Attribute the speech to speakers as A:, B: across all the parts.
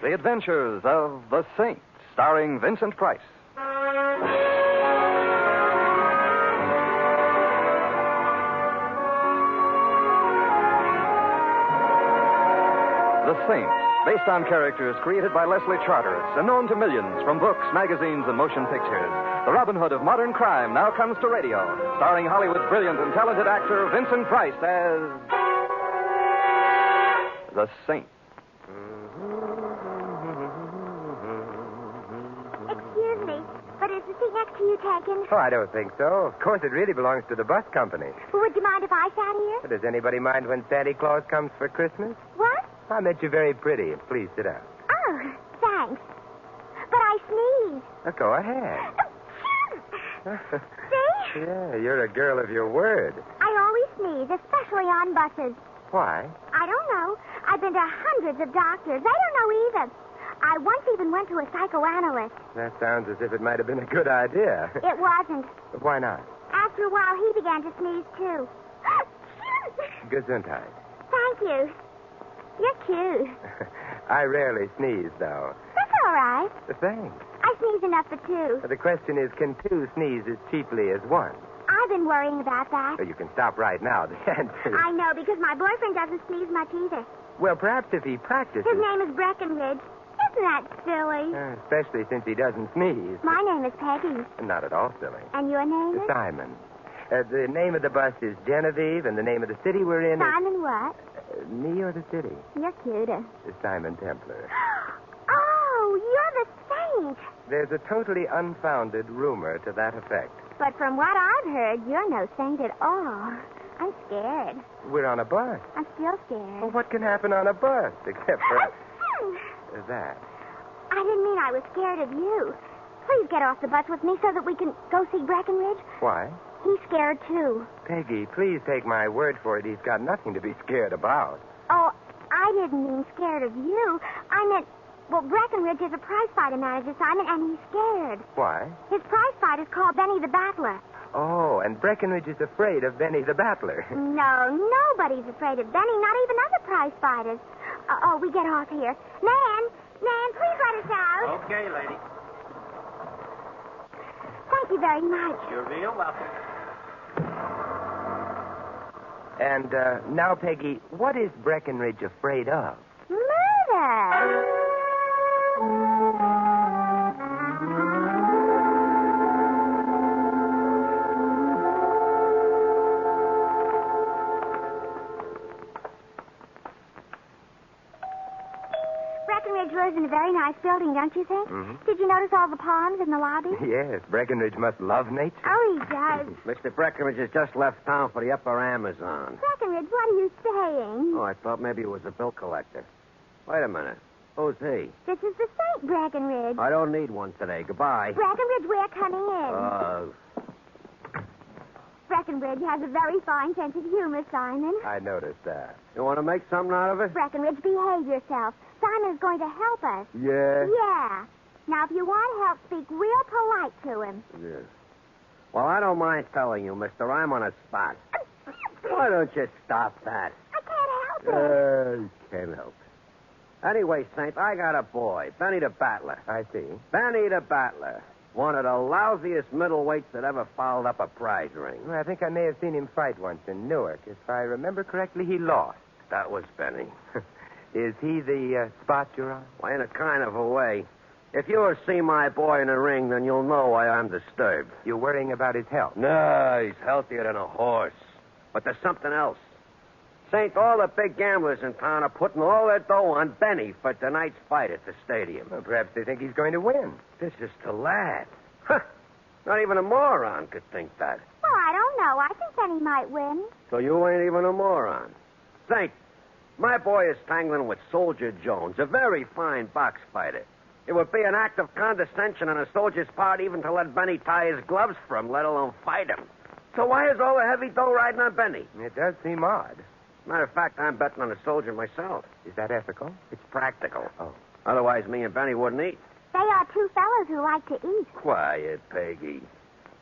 A: The Adventures of the Saint, starring Vincent Price. The Saint, based on characters created by Leslie Charteris and known to millions from books, magazines, and motion pictures. The Robin Hood of modern crime now comes to radio, starring Hollywood's brilliant and talented actor Vincent Price as the Saint.
B: Excuse me, but is the seat next to you taken?
C: Oh, I don't think so. Of course, it really belongs to the bus company.
B: Well, would you mind if I sat here?
C: Does anybody mind when Santa Claus comes for Christmas?
B: What?
C: I met you very pretty. Please sit down.
B: Oh, thanks. But I sneezed.
C: Go ahead.
B: See?
C: Yeah, you're a girl of your word.
B: I always sneeze, especially on buses.
C: Why?
B: I don't know. I've been to hundreds of doctors. They don't know either. I once even went to a psychoanalyst.
C: That sounds as if it might have been a good idea.
B: It wasn't.
C: Why not?
B: After a while, he began to sneeze, too.
C: Gesundheit.
B: Thank you. You're cute.
C: I rarely sneeze, though.
B: That's all right.
C: Thanks.
B: I sneeze enough for two.
C: The question is, can two sneeze as cheaply as one?
B: I've been worrying about that.
C: You can stop right now. The answer is...
B: I know, because my boyfriend doesn't sneeze much either.
C: Well, perhaps if he practices...
B: His name is Breckenridge. Isn't that silly?
C: Especially since he doesn't sneeze.
B: My name is Peggy.
C: Not at all silly.
B: And your name is?
C: Simon. The name of the bus is Genevieve, and the name of the city we're in
B: Simon what?
C: is... me or the city?
B: You're cuter.
C: Simon Templar.
B: Oh, you're the saint.
C: There's a totally unfounded rumor to that effect.
B: But from what I've heard, you're no saint at all. I'm scared.
C: We're on a bus.
B: I'm still scared.
C: Well, what can happen on a bus, except for... that.
B: I didn't mean I was scared of you. Please get off the bus with me so that we can go see Breckenridge.
C: Why?
B: He's scared, too.
C: Peggy, please take my word for it. He's got nothing to be scared about.
B: Oh, I didn't mean scared of you. I meant, well, Breckenridge is a prize fighter manager, Simon, and he's scared.
C: Why?
B: His prize fight is called Benny the Battler.
C: Oh, and Breckenridge is afraid of Benny the Battler.
B: No, nobody's afraid of Benny, not even other prize fighters. We get off here. Nan, please let us out.
D: Okay, lady.
B: Thank you very much.
D: You're real welcome.
C: And now, Peggy, what is Breckenridge afraid of?
B: Murder. Breckenridge lives in a very nice building, don't you think?
C: Mm-hmm.
B: Did you notice all the palms in the lobby?
C: Yes, Breckenridge must love nature.
B: Oh, he does.
D: Mr. Breckenridge has just left town for the upper Amazon.
B: Breckenridge, what are you saying?
D: Oh, I thought maybe it was a bill collector. Wait a minute. Who's he?
B: This is the Saint, Breckenridge.
D: I don't need one today. Goodbye.
B: Breckenridge, we're coming in. Breckenridge has a very fine sense of humor, Simon.
C: I noticed that.
D: You want to make something out of it?
B: Breckenridge, behave yourself. Simon is going to help us.
D: Yeah?
B: Yeah. Now, if you want help, speak real polite to him.
D: Yeah. Well, I don't mind telling you, mister. I'm on a spot. Why don't you stop that?
B: I can't help it.
D: Can't help it. Anyway, Saint, I got a boy, Benny the Battler.
C: I see.
D: Benny the Battler. One of the lousiest middleweights that ever fouled up a prize ring.
C: Well, I think I may have seen him fight once in Newark. If I remember correctly, he lost.
D: That was Benny.
C: Is he the spot you're on?
D: Well, in a kind of a way. If you ever see my boy in a ring, then you'll know why I'm disturbed.
C: You're worrying about his health.
D: No, he's healthier than a horse. But there's something else. Saint, all the big gamblers in town are putting all their dough on Benny for tonight's fight at the stadium.
C: Well, perhaps they think he's going to win.
D: This is the lad. Huh. Not even a moron could think that.
B: Well, I don't know. I think Benny might win.
D: So you ain't even a moron. Saint, my boy is tangling with Soldier Jones, a very fine box fighter. It would be an act of condescension on a soldier's part even to let Benny tie his gloves for him, let alone fight him. So why is all the heavy dough riding on Benny?
C: It does seem odd.
D: Matter of fact, I'm betting on a soldier myself.
C: Is that ethical?
D: It's practical.
C: Oh.
D: Otherwise, me and Benny wouldn't eat.
B: They are two fellows who like to eat.
D: Quiet, Peggy.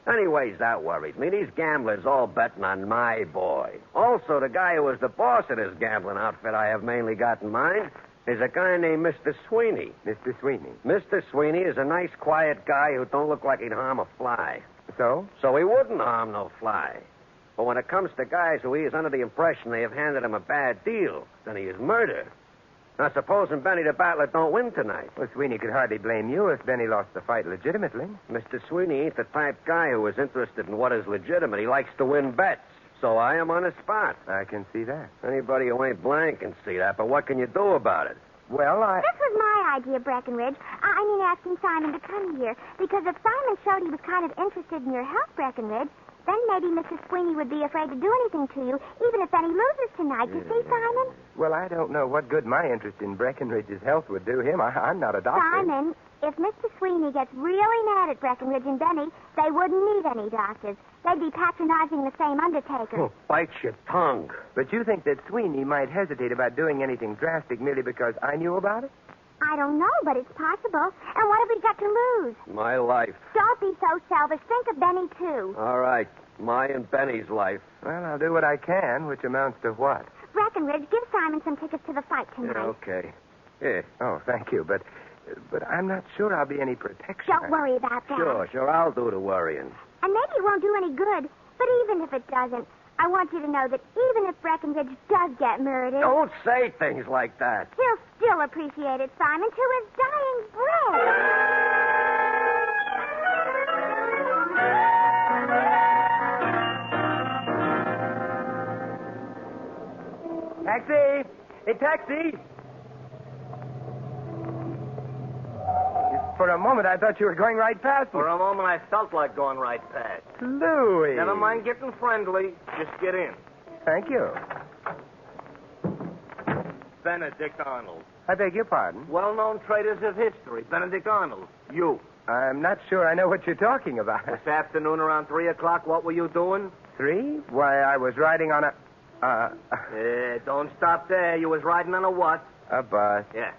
D: Anyways, that worries me. These gamblers all betting on my boy. Also, the guy who was the boss of this gambling outfit I have mainly got in mind There's a guy named Mr. Sweeney.
C: Mr. Sweeney.
D: Mr. Sweeney is a nice, quiet guy who don't look like he'd harm a fly.
C: So?
D: So he wouldn't harm no fly. But when it comes to guys who he is under the impression they have handed him a bad deal, then he is murder. Now, supposing Benny the Battler don't win tonight.
C: Well, Sweeney could hardly blame you if Benny lost the fight legitimately.
D: Mr. Sweeney ain't the type guy who is interested in what is legitimate. He likes to win bets. So I am on the spot.
C: I can see that.
D: Anybody who ain't blind can see that, but what can you do about it?
C: Well,
B: This was my idea, Breckenridge. I mean, asking Simon to come here. Because if Simon showed he was kind of interested in your health, Breckenridge, then maybe Mr. Sweeney would be afraid to do anything to you, even if Benny loses tonight. You see, Simon?
C: well, I don't know what good my interest in Breckenridge's health would do him. I'm not a doctor.
B: Simon, if Mr. Sweeney gets really mad at Breckenridge and Benny, they wouldn't need any doctors. They'd be patronizing the same undertaker.
D: Oh, bite your tongue.
C: But you think that Sweeney might hesitate about doing anything drastic merely because I knew about it?
B: I don't know, but it's possible. And what have we got to lose?
D: My life.
B: Don't be so selfish. Think of Benny, too.
D: All right. My and Benny's life.
C: Well, I'll do what I can, which amounts to what?
B: Breckenridge, give Simon some tickets to the fight tonight.
D: Yeah, okay. Yeah.
C: Oh, thank you, but I'm not sure I'll be any protection.
B: Don't worry about that.
D: Sure. I'll do the worrying.
B: And maybe it won't do any good. But even if it doesn't, I want you to know that even if Breckenridge does get murdered...
D: Don't say things like that.
B: He'll still appreciate it, Simon, to his dying breath.
C: Taxi! Hey, taxi! For a moment, I thought you were going right past me.
E: For a moment, I felt like going right past.
C: Louis!
E: Never mind getting friendly. Just get in.
C: Thank you.
E: Benedict Arnold.
C: I beg your pardon?
E: Well-known traders of history. Benedict Arnold. You.
C: I'm not sure I know what you're talking about.
E: This afternoon around 3 o'clock, what were you doing?
C: 3? Why, I was riding on
E: Don't stop there. You was riding on a what?
C: a bus.
E: Yeah.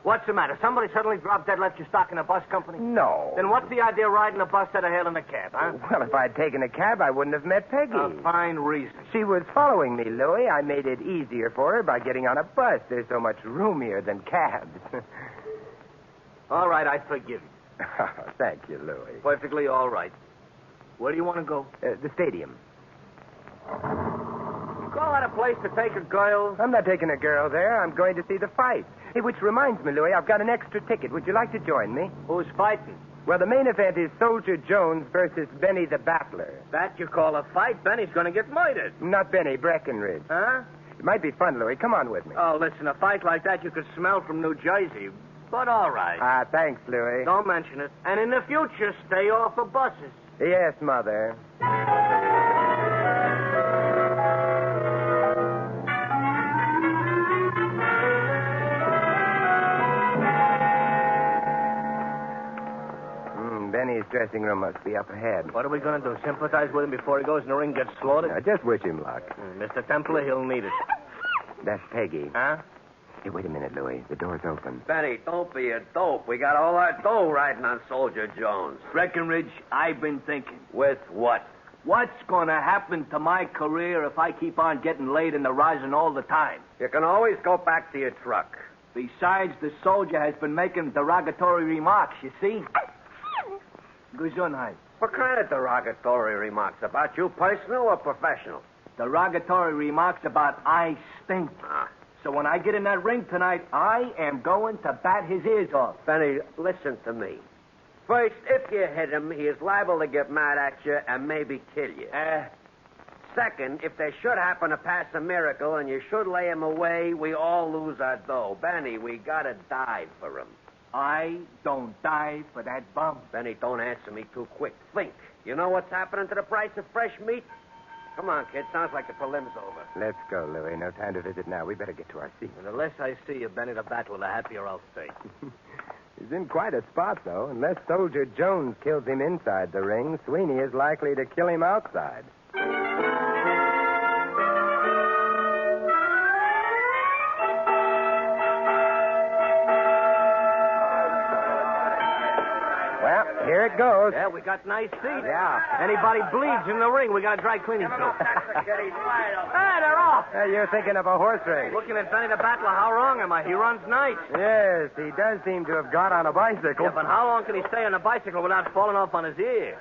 E: What's the matter? Somebody suddenly dropped dead, left you stuck in a bus company?
C: No.
E: Then what's the idea of riding a bus instead of hailing a cab, huh?
C: Well, if I'd taken a cab, I wouldn't have met Peggy.
E: A fine reason.
C: She was following me, Louis. I made it easier for her by getting on a bus. There's so much roomier than cabs.
E: All right, I forgive you.
C: Thank you, Louis.
E: Perfectly all right. Where do you want to go?
C: The stadium.
E: You call that a place to take a girl?
C: I'm not taking a girl there. I'm going to see the fight. Hey, which reminds me, Louis, I've got an extra ticket. Would you like to join me?
E: Who's fighting?
C: Well, the main event is Soldier Jones versus Benny the Battler.
E: That you call a fight? Benny's going to get murdered.
C: Not Benny, Breckenridge.
E: Huh?
C: It might be fun, Louis. Come on with me.
E: Oh, listen, a fight like that you could smell from New Jersey. But all right.
C: Thanks, Louis.
E: Don't mention it. And in the future, stay off of buses.
C: Yes, Mother. Benny's dressing room must be up ahead.
E: What are we going to do? Sympathize with him before he goes in the ring and gets slaughtered?
C: Just wish him luck.
E: Mr. Templar, he'll need it.
C: That's Peggy.
E: Huh?
C: Hey, wait a minute, Louis. The door's open.
D: Benny, don't be a dope. We got all that dough riding on Soldier Jones.
E: Breckenridge, I've been thinking.
D: With what?
E: What's going to happen to my career if I keep on getting laid in the rosin all the time?
D: You can always go back to your truck.
E: Besides, the soldier has been making derogatory remarks, you see? Gesundheit.
D: What kind of derogatory remarks? About you personal or professional?
E: Derogatory remarks about I stink. So when I get in that ring tonight, I am going to bat his ears off.
D: Benny, listen to me. First, if you hit him, he is liable to get mad at you and maybe kill you. Second, if there should happen to pass a miracle and you should lay him away, we all lose our dough. Benny, we gotta die for him.
E: I don't die for that bum.
D: Benny, don't answer me too quick. Think. You know what's happening to the price of fresh meat? Come on, kid. Sounds like the prelim's over.
C: Let's go, Louis. No time to visit now. We better get to our seats.
E: And the less I see of Benny the Battler, the happier I'll stay.
C: He's in quite a spot, though. Unless Soldier Jones kills him inside the ring, Sweeney is likely to kill him outside. Well, here There it goes.
D: Yeah, we got nice seats.
C: Yeah.
D: Anybody bleeds in the ring, we got a dry cleaning crew. Hey, they're off.
C: You're thinking of a horse race.
D: Looking at Benny the Battler, how wrong am I? He runs nice.
C: Yes, he does seem to have got on a bicycle.
D: Yeah, but how long can he stay on a bicycle without falling off on his ear?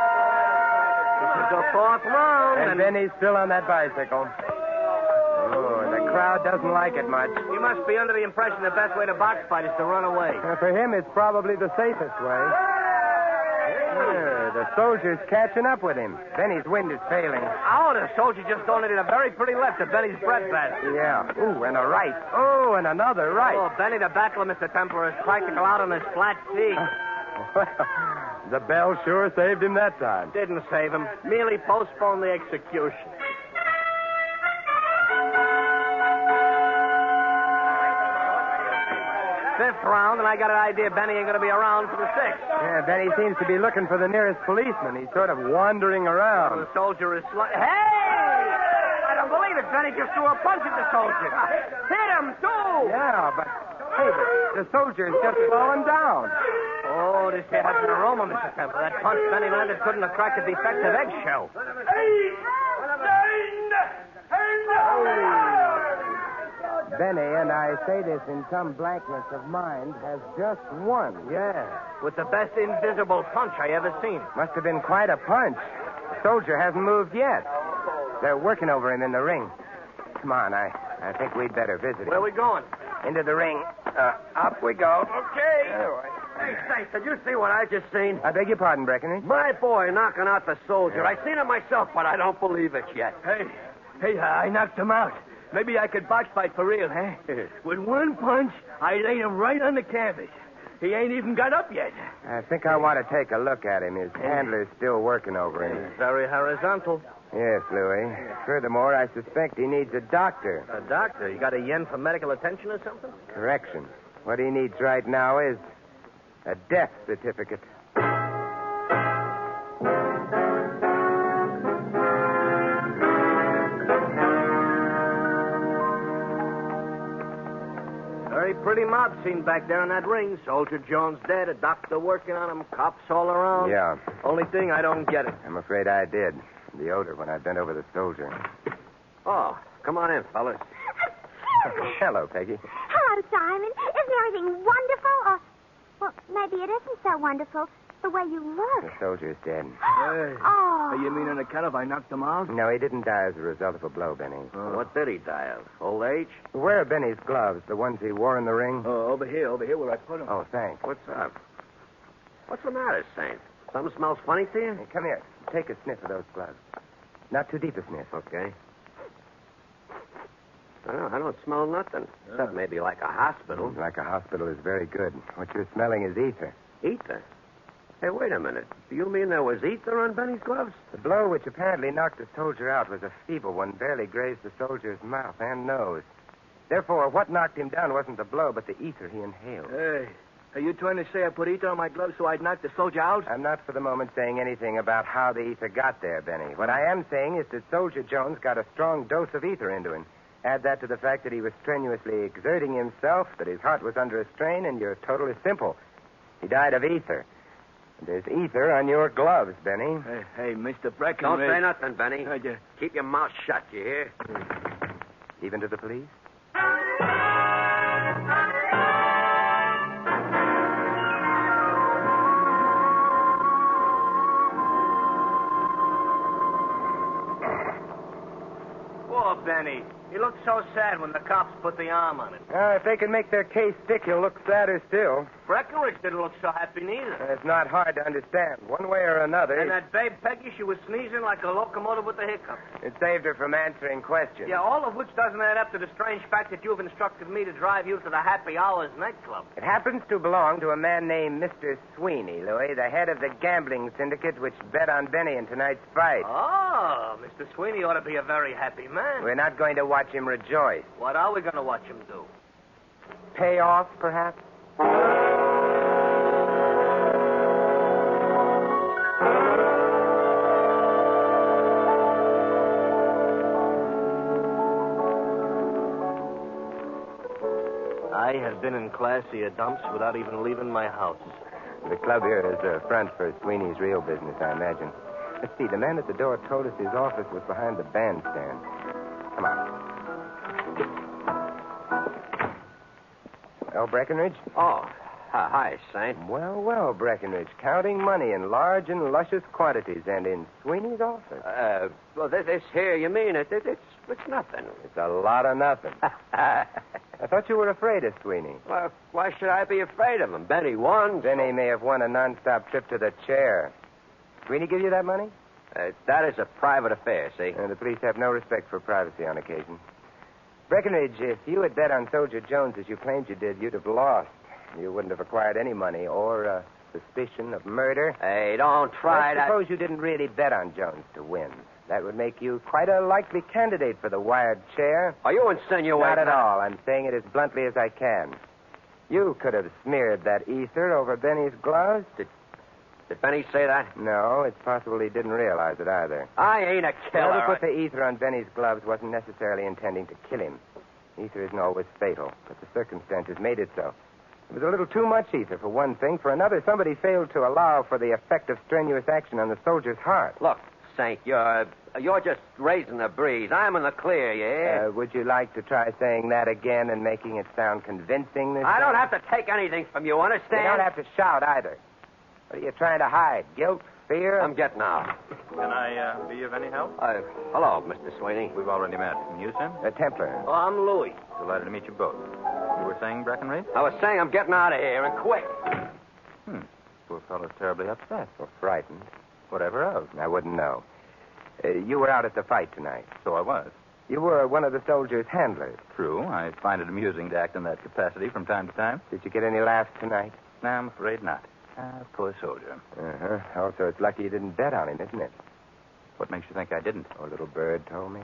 D: This is the fourth round.
C: And then he's still on that bicycle. Oh, the crowd doesn't like it much.
D: He must be under the impression the best way to box fight is to run away.
C: For him, it's probably the safest way. The soldier's catching up with him. Benny's wind is failing.
D: Oh, the soldier just donated a very pretty left to Benny's breadbasket.
C: Yeah. Ooh, and a right. Oh, and another right.
D: Oh, Benny the Battler, Mr. Templar, is practical out on his flat feet.
C: The bell sure saved him that time.
D: Didn't save him. Merely postponed the execution. Fifth round, and I got an idea Benny ain't going to be around for the sixth.
C: Yeah, Benny seems to be looking for the nearest policeman. He's sort of wandering around.
D: The soldier is Hey! I don't believe it. Benny just threw a punch at the soldier. Hit him, too!
C: Yeah, but, hey, the soldier's just fallen down.
D: Oh, this here has an aroma, Mr. Templar. That punch Benny landed couldn't have cracked a defective eggshell.
C: Benny, and I say this in some blankness of mind, has just won.
D: Yeah, with the best invisible punch I ever seen.
C: Must have been quite a punch. The soldier hasn't moved yet. They're working over him in the ring. Come on, I think we'd better visit him.
D: Where are we going?
C: Into the ring. Up we go.
D: Okay. Hey, Saint, did you see what I just seen?
C: I beg your pardon, Breckenridge.
D: My boy knocking out the soldier. I seen it myself, but I don't believe it yet.
E: Hey, I knocked him out. Maybe I could box fight for real, huh? With one punch, I laid him right on the canvas. He ain't even got up yet.
C: I think I want to take a look at him. His handler's still working over him.
D: He's very horizontal.
C: Yes, Louis. Furthermore, I suspect he needs a doctor.
D: A doctor? You got a yen for medical attention or something?
C: Correction. What he needs right now is a death certificate.
D: Very pretty mob scene back there in that ring. Soldier Jones dead, a doctor working on him, cops all around.
C: Yeah.
D: Only thing, I don't get it.
C: I'm afraid I did. The odor when I bent over the soldier.
D: Oh, come on in, fellas.
C: Hello, Peggy.
B: Hello, Simon. Isn't everything wonderful? Or, well, maybe it isn't so wonderful the way you
C: The
B: look.
C: soldier's dead.
B: Oh.
E: You mean on account of I knocked him out?
C: No, he didn't die as a result of a blow, Benny.
D: What did he die of? Old age?
C: Where are Benny's gloves? The ones he wore in the ring?
E: Over here where I put him.
C: Oh, thanks.
D: What's up? What's the matter, Saint? Something smells funny to you?
C: Hey, come here. Take a sniff of those gloves. Not too deep a sniff.
D: Okay. I don't smell nothing. Except maybe like a hospital.
C: Like a hospital is very good. What you're smelling is ether.
D: Ether? Hey, wait a minute. Do you mean there was ether on Benny's gloves?
C: The blow which apparently knocked the soldier out was a feeble one, barely grazed the soldier's mouth and nose. Therefore, what knocked him down wasn't the blow, but the ether he inhaled.
E: Hey, are you trying to say I put ether on my gloves so I'd knock the soldier out?
C: I'm not for the moment saying anything about how the ether got there, Benny. What I am saying is that Soldier Jones got a strong dose of ether into him. Add that to the fact that he was strenuously exerting himself, that his heart was under a strain, and your total is simple. He died of ether. There's ether on your gloves, Benny.
E: Hey, Mr. Breckenridge.
D: Don't say nothing, Benny.
E: Yeah.
D: Keep your mouth shut, you hear?
C: Even to the police?
D: Poor Benny. He looked so sad when the cops put the arm on him.
C: If they can make their case stick, he'll look sadder still.
D: Breckenridge didn't look so happy neither.
C: It's not hard to understand. One way or another.
D: And that babe Peggy, she was sneezing like a locomotive with the hiccups.
C: It saved her from answering questions.
D: Yeah, all of which doesn't add up to the strange fact that you've instructed me to drive you to the Happy Hours nightclub.
C: It happens to belong to a man named Mr. Sweeney, Louis, the head of the gambling syndicate which bet on Benny in tonight's fight.
D: Oh, Mr. Sweeney ought to be a very happy man.
C: We're not going to watch him rejoice.
D: What are we going to watch him do?
C: Pay off, perhaps?
E: I have been in classier dumps without even leaving my house.
C: The club here is a front for Sweeney's real business, I imagine. Let's see, the man at the door told us his office was behind the bandstand. Come on. Oh, Breckenridge?
D: Oh, hi, Saint.
C: Well, well, Breckenridge. Counting money in large and luscious quantities and in Sweeney's office.
D: Well, this here, you mean it? It's nothing.
C: It's a lot of nothing. I thought you were afraid of Sweeney.
D: Well, why should I be afraid of him? Benny won.
C: Benny may have won a non-stop trip to the chair. Sweeney give you that money?
D: That is a private affair, see?
C: The police have no respect for privacy on occasion. Breckenridge, if you had bet on Soldier Jones as you claimed you did, you'd have lost. You wouldn't have acquired any money or suspicion of murder.
D: Hey, don't try to...
C: Suppose you didn't really bet on Jones to win. That would make you quite a likely candidate for the wired chair.
D: Are you insinuating?
C: Not at all. I'm saying it as bluntly as I can. You could have smeared that ether over Benny's gloves.
D: Did Benny say that?
C: No, it's possible he didn't realize it either.
D: I ain't a killer.
C: Whoever put the ether on Benny's gloves wasn't necessarily intending to kill him. Ether isn't always fatal, but the circumstances made it so. It was a little too much ether, for one thing. For another, somebody failed to allow for the effect of strenuous action on the soldier's heart.
D: Look, Saint, you're just raising the breeze. I'm in the clear, yeah?
C: Would you like to try saying that again and making it sound convincing this
D: I
C: time?
D: don't have to take anything from you, understand?
C: You don't have to shout either. What are you trying to hide? Guilt? Fear?
D: I'm getting out.
F: Can I be of any help?
D: Hello, Mr. Sweeney.
F: We've already met. And you, sir?
C: A Templar.
D: Oh, I'm Louis.
F: Delighted to meet you both. You were saying, Breckenridge?
D: I was saying I'm getting out of here, and quick.
F: Poor fellow's terribly upset.
C: Or frightened.
F: Whatever of.
C: I wouldn't know. You were out at the fight tonight.
F: So I was.
C: You were one of the soldier's handlers.
F: True. I find it amusing to act in that capacity from time to time.
C: Did you get any laughs tonight?
F: No, I'm afraid not. Poor soldier.
C: Uh-huh. Also, it's lucky you didn't bet on him, isn't it?
F: What makes you think I didn't?
C: Oh, little bird told me.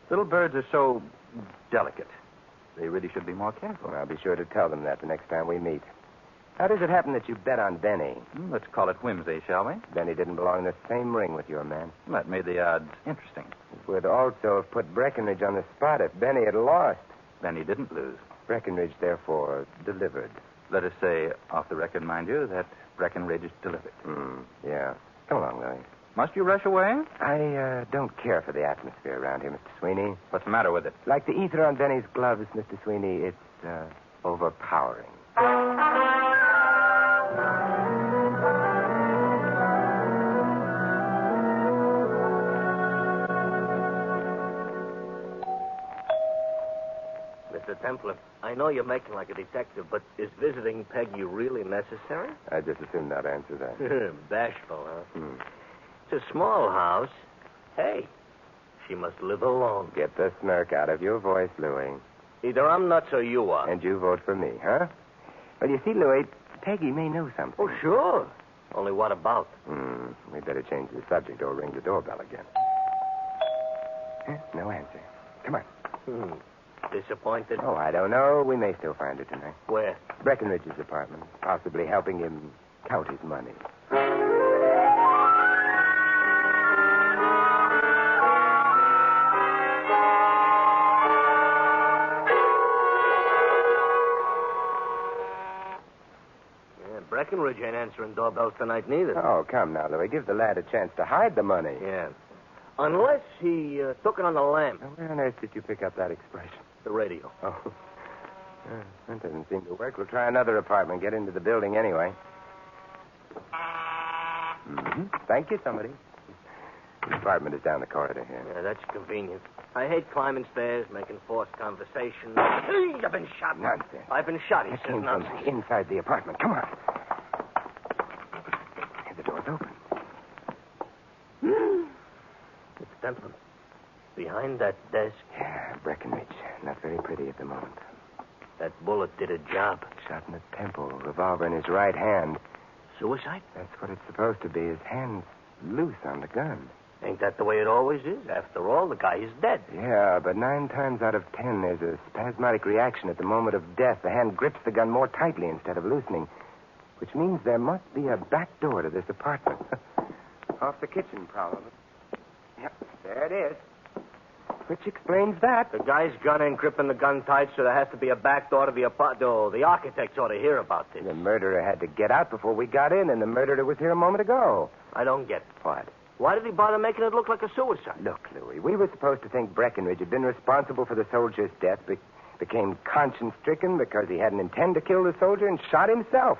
F: Little birds are so delicate. They really should be more careful.
C: Well, I'll be sure to tell them that the next time we meet. How does it happen that you bet on Benny?
F: Let's call it whimsy, shall we?
C: Benny didn't belong in the same ring with your man.
F: That made the odds interesting.
C: It would also have put Breckenridge on the spot if Benny had lost.
F: Benny didn't lose.
C: Breckenridge, therefore, delivered.
F: Let us say, off the record, mind you, that Breckenridge delivered.
C: Yeah. Come along, Louis.
F: Must you rush away?
C: I don't care for the atmosphere around here, Mr. Sweeney.
F: What's the matter with it?
C: Like the ether on Benny's gloves, Mr. Sweeney, it's overpowering.
E: Mr. Templar, I know you're making like a detective, but is visiting Peggy really necessary?
C: I'd just as soon not answer that.
E: Bashful, huh? It's a small house. Hey, she must live alone.
C: Get the smirk out of your voice, Louis.
E: Either I'm nuts or you are.
C: And you vote for me, huh? Well, you see, Louis, Peggy may know something.
E: Oh, sure. Only what about?
C: We'd better change the subject or ring the doorbell again. No answer. Come on.
E: Disappointed?
C: Oh, I don't know. We may still find her tonight.
E: Where?
C: Breckenridge's apartment. Possibly helping him count his money.
E: Breckenridge ain't answering doorbells tonight, neither.
C: Oh, come now, Louis. Give the lad a chance to hide the money.
E: Yeah. Unless he took it on the lamp.
C: Now, where on earth did you pick up that expression?
E: The radio.
C: Oh. That doesn't seem to work. We'll try another apartment. Get into the building anyway. Thank you, somebody. The apartment is down the corridor here.
E: Yeah, that's convenient. I hate climbing stairs, making forced conversation. I've been shot.
C: Nonsense.
E: I've been shot, he
C: That
E: says
C: came from
E: nonsense.
C: inside the apartment. Come on. The door's open.
E: It's Templar. Behind that desk.
C: Yeah, Breckenridge. Not very pretty at the moment.
E: That bullet did a job.
C: Shot in the temple, revolver in his right hand.
E: Suicide?
C: That's what it's supposed to be. His hand's loose on the gun.
E: Ain't that the way it always is? After all, the guy is dead.
C: Yeah, but 9 times out of 10, there's a spasmodic reaction at the moment of death. The hand grips the gun more tightly instead of loosening, which means there must be a back door to this apartment. Off the kitchen, probably. Yep, there it is. Which explains that.
E: The guy's gun ain't gripping the gun tight, so there has to be a back door to the apartment. Oh, the architects ought to hear about this.
C: The murderer had to get out before we got in, and the murderer was here a moment ago.
E: I don't get it.
C: What?
E: Why did he bother making it look like a suicide?
C: Look, Louis, we were supposed to think Breckenridge had been responsible for the soldier's death, became conscience-stricken because he hadn't intended to kill the soldier and shot himself.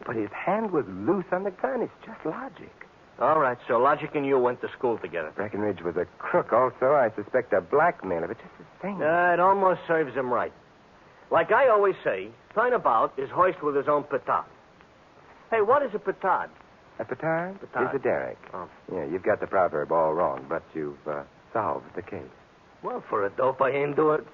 C: But his hand was loose on the gun. It's just logic.
E: All right, so Logic and you went to school together.
C: Breckenridge was a crook also. I suspect a blackmailer, but just the same.
E: It almost serves him right. Like I always say, turnabout is hoist with his own petard. Hey, what is a petard?
C: A petard?
E: Petard.
C: Is a derrick.
E: Oh.
C: Yeah, you've got the proverb all wrong, but you've solved the case.
E: Well, for a dope, I ain't do it.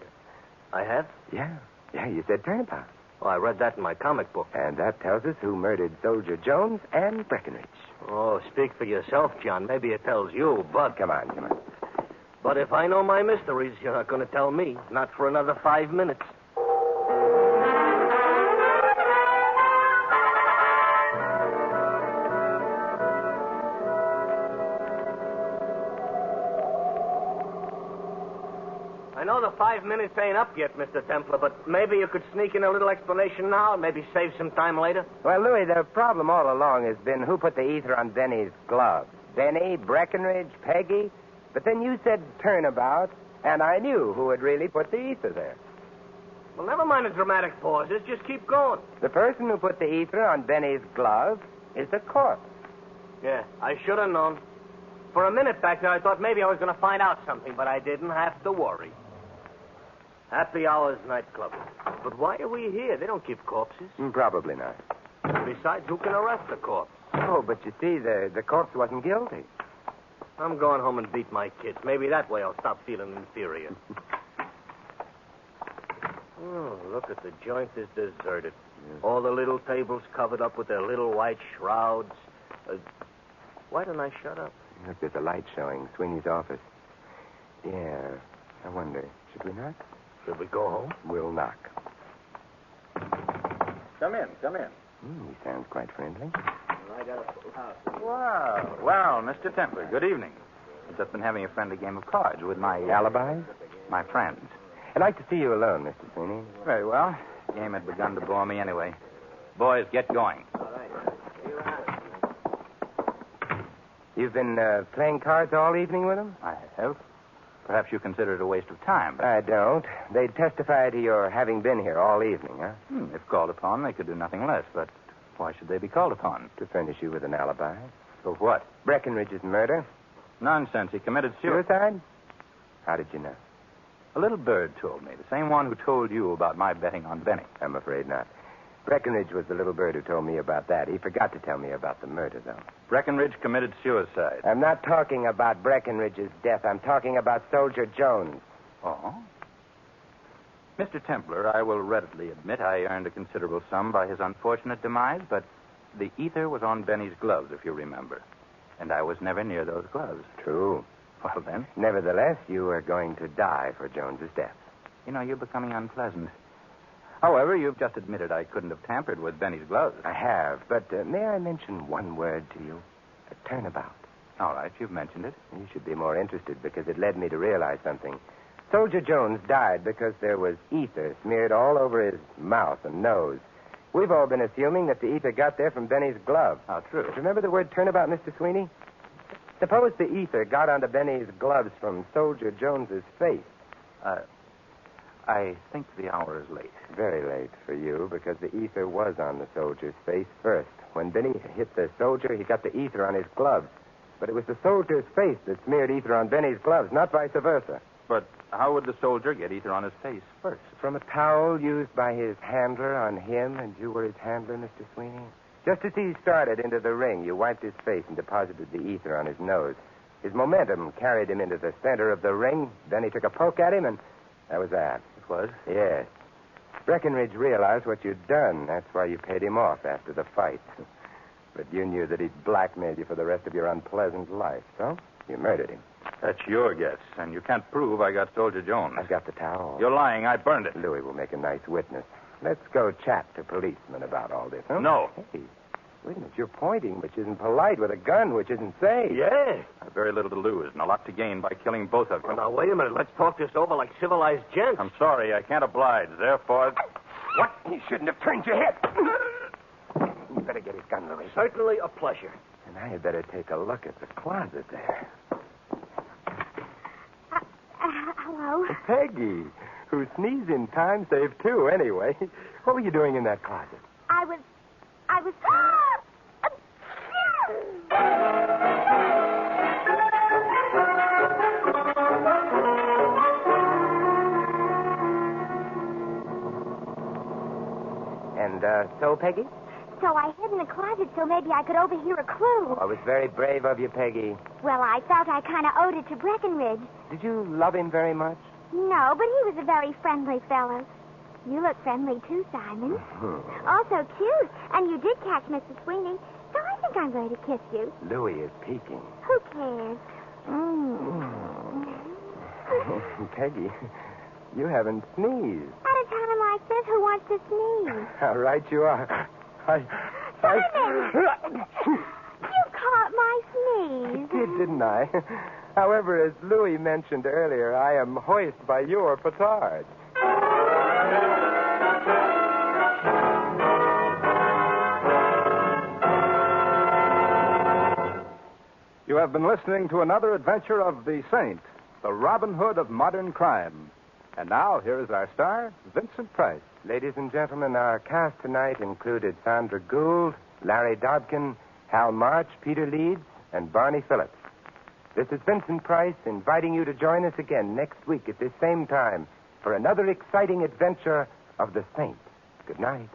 E: I have?
C: Yeah, you said turnabout.
E: Well, I read that in my comic book.
C: And that tells us who murdered Soldier Jones and Breckenridge.
E: Oh, speak for yourself, John. Maybe it tells you, but...
C: Come on.
E: But if I know my mysteries, you're not going to tell me. Not for another 5 minutes. I know the 5 minutes ain't up yet, Mr. Templar, but maybe you could sneak in a little explanation now and maybe save some time later.
C: Well, Louis, the problem all along has been who put the ether on Benny's gloves. Benny, Breckenridge, Peggy. But then you said turnabout, and I knew who had really put the ether there.
E: Well, never mind the dramatic pauses. Just keep going.
C: The person who put the ether on Benny's glove is the corpse.
E: Yeah, I should have known. For a minute back there, I thought maybe I was going to find out something, but I didn't have to worry. Happy Hours nightclub. But why are we here? They don't keep corpses.
C: Probably not.
E: Besides, who can arrest the corpse?
C: Oh, but you see, the corpse wasn't guilty.
E: I'm going home and beat my kids. Maybe that way I'll stop feeling inferior. Oh, look at the joint is deserted. Yeah. All the little tables covered up with their little white shrouds. Why don't I shut up?
C: Look, there's a light showing. Sweeney's office. Yeah, I wonder. Should we knock?
E: Should we go home?
C: We'll knock.
F: Come in.
C: He sounds quite friendly.
E: I got a full house.
F: Wow. Well, Mr. Templar, good evening. I've just been having a friendly game of cards with my...
C: Alibis?
F: My friends.
C: I'd like to see you alone, Mr. Sweeney.
F: Very well. The game had begun to bore me anyway. Boys, get going.
E: All right. See you around.
C: You've been playing cards all evening with them?
F: I have. Perhaps you consider it a waste of time. But...
C: I don't. They'd testify to your having been here all evening, huh?
F: If called upon, they could do nothing less. But why should they be called upon?
C: To furnish you with an alibi.
F: For what?
C: Breckenridge's murder.
F: Nonsense. He committed suicide.
C: Suicide? How did you know?
F: A little bird told me. The same one who told you about my betting on Benny.
C: I'm afraid not. Breckenridge was the little bird who told me about that. He forgot to tell me about the murder, though.
F: Breckenridge committed suicide.
C: I'm not talking about Breckenridge's death. I'm talking about Soldier Jones.
F: Oh? Mr. Templar, I will readily admit I earned a considerable sum by his unfortunate demise, but the ether was on Benny's gloves, if you remember. And I was never near those gloves.
C: True.
F: Well, then.
C: Nevertheless, you are going to die for Jones's death.
F: You know, you're becoming unpleasant. However, you've just admitted I couldn't have tampered with Benny's gloves.
C: I have, but may I mention one word to you? A turnabout.
F: All right, you've mentioned it.
C: You should be more interested because it led me to realize something. Soldier Jones died because there was ether smeared all over his mouth and nose. We've all been assuming that the ether got there from Benny's glove.
F: How true.
C: But remember the word turnabout, Mr. Sweeney? Suppose the ether got onto Benny's gloves from Soldier Jones's face.
F: I think the hour is late.
C: Very late for you, because the ether was on the soldier's face first. When Benny hit the soldier, he got the ether on his gloves. But it was the soldier's face that smeared ether on Benny's gloves, not vice versa.
F: But how would the soldier get ether on his face first?
C: From a towel used by his handler on him, and you were his handler, Mr. Sweeney? Just as he started into the ring, you wiped his face and deposited the ether on his nose. His momentum carried him into the center of the ring. Then he took a poke at him, and that was that.
F: It was?
C: Yes. Breckenridge realized what you'd done. That's why you paid him off after the fight. But you knew that he'd blackmailed you for the rest of your unpleasant life, so you murdered him.
F: That's your guess, and you can't prove I got Soldier Jones.
C: I've got the towel.
F: You're lying. I burned it.
C: Louis will make a nice witness. Let's go chat to policemen about all this, huh?
F: No.
C: Hey, Wait a minute, you're pointing, which isn't polite, with a gun, which isn't safe.
E: Yeah.
F: I've very little to lose and a lot to gain by killing both of you.
E: Well, now, wait a minute. Let's talk this over like civilized gents.
F: I'm sorry, I can't oblige. Therefore...
C: What? You shouldn't have turned your head. You better get his gun, Louis.
E: Certainly a pleasure.
C: And I had better take a look at the closet there.
B: Hello?
C: Peggy, who sneezed in time saved two, anyway. What were you doing in that closet?
B: I was...
C: And, so, Peggy?
B: So I hid in the closet so maybe I could overhear a clue.
C: Oh, it was very brave of you, Peggy.
B: Well, I felt I kind of owed it to Breckenridge.
C: Did you love him very much?
B: No, but he was a very friendly fellow. You look friendly, too, Simon. Also cute. And you did catch Mrs. Sweeney, so I think I'm going to kiss you.
C: Louis is peeking.
B: Who cares?
C: Peggy, you haven't sneezed.
B: At a time like this, who wants to sneeze?
C: How right you are.
B: Simon! You caught my sneeze.
C: I did, didn't I? However, as Louis mentioned earlier, I am hoist by your petard.
A: You have been listening to another adventure of the Saint, the Robin Hood of modern crime. And now, here is our star, Vincent Price.
C: Ladies and gentlemen, our cast tonight included Sandra Gould, Larry Dobkin, Hal March, Peter Leeds, and Barney Phillips. This is Vincent Price inviting you to join us again next week at this same time for another exciting adventure of the Saint. Good night.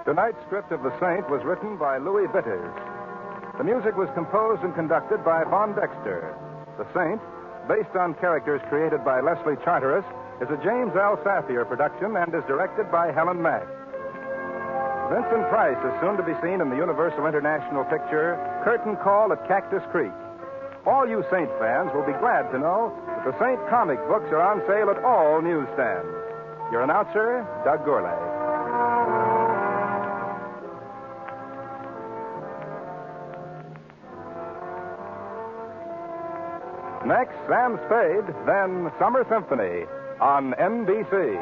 A: Tonight's script of The Saint was written by Louis Vitters. The music was composed and conducted by Von Dexter. The Saint, based on characters created by Leslie Charteris, is a James L. Safier production and is directed by Helen Mack. Vincent Price is soon to be seen in the Universal International picture Curtain Call at Cactus Creek. All you Saint fans will be glad to know that the Saint comic books are on sale at all newsstands. Your announcer, Doug Gourlay. Next, Sam Spade, then Summer Symphony on NBC.